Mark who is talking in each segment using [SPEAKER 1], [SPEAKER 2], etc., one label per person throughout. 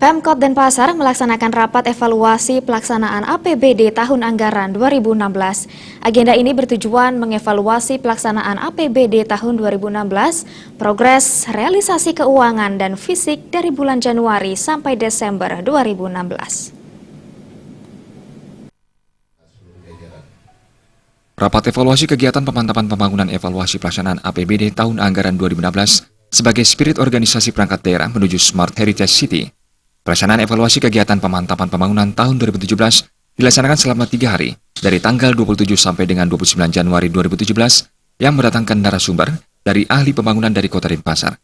[SPEAKER 1] Pemkot Denpasar melaksanakan rapat evaluasi pelaksanaan APBD tahun anggaran 2016. Agenda ini bertujuan mengevaluasi pelaksanaan APBD tahun 2016, progres realisasi keuangan dan fisik dari bulan Januari sampai Desember 2016.
[SPEAKER 2] Rapat evaluasi kegiatan pemantapan pembangunan evaluasi pelaksanaan APBD tahun anggaran 2016 sebagai spirit organisasi perangkat daerah menuju Smart Heritage City. Pelaksanaan evaluasi kegiatan pemantapan pembangunan tahun 2017 dilaksanakan selama 3 hari, dari tanggal 27 sampai dengan 29 Januari 2017, yang mendatangkan narasumber dari ahli pembangunan dari Kota Denpasar.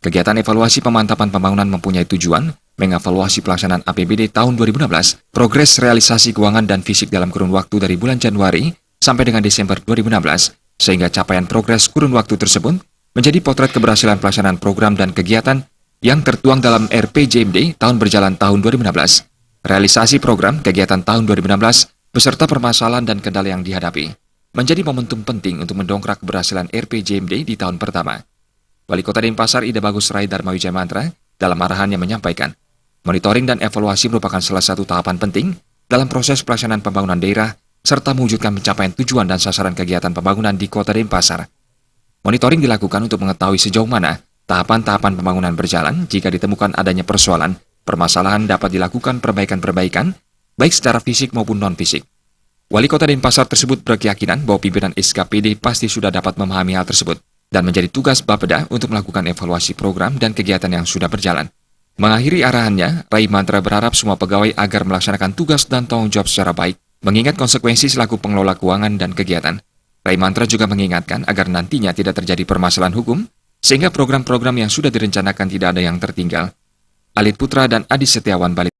[SPEAKER 2] Kegiatan evaluasi pemantapan pembangunan mempunyai tujuan mengevaluasi pelaksanaan APBD tahun 2016, progres realisasi keuangan dan fisik dalam kurun waktu dari bulan Januari sampai dengan Desember 2016, sehingga capaian progres kurun waktu tersebut menjadi potret keberhasilan pelaksanaan program dan kegiatan yang tertuang dalam RPJMD tahun berjalan tahun 2016, realisasi program kegiatan tahun 2016 beserta permasalahan dan kendala yang dihadapi, menjadi momentum penting untuk mendongkrak keberhasilan RPJMD di tahun pertama. Wali Kota Denpasar Ida Bagus Rai Dharma Wijaya Mantra dalam arahannya menyampaikan, monitoring dan evaluasi merupakan salah satu tahapan penting dalam proses pelaksanaan pembangunan daerah serta mewujudkan pencapaian tujuan dan sasaran kegiatan pembangunan di Kota Denpasar. Monitoring dilakukan untuk mengetahui sejauh mana tahapan-tahapan pembangunan berjalan. Jika ditemukan adanya persoalan, permasalahan dapat dilakukan perbaikan-perbaikan, baik secara fisik maupun non-fisik. Wali Kota Denpasar tersebut berkeyakinan bahwa pimpinan SKPD pasti sudah dapat memahami hal tersebut dan menjadi tugas Bapeda untuk melakukan evaluasi program dan kegiatan yang sudah berjalan. Mengakhiri arahannya, Rai Mantra berharap semua pegawai agar melaksanakan tugas dan tanggung jawab secara baik, mengingat konsekuensi selaku pengelola keuangan dan kegiatan. Rai Mantra juga mengingatkan agar nantinya tidak terjadi permasalahan hukum, sehingga program-program yang sudah direncanakan tidak ada yang tertinggal. Alit Putra dan Adi Setiawan Bali.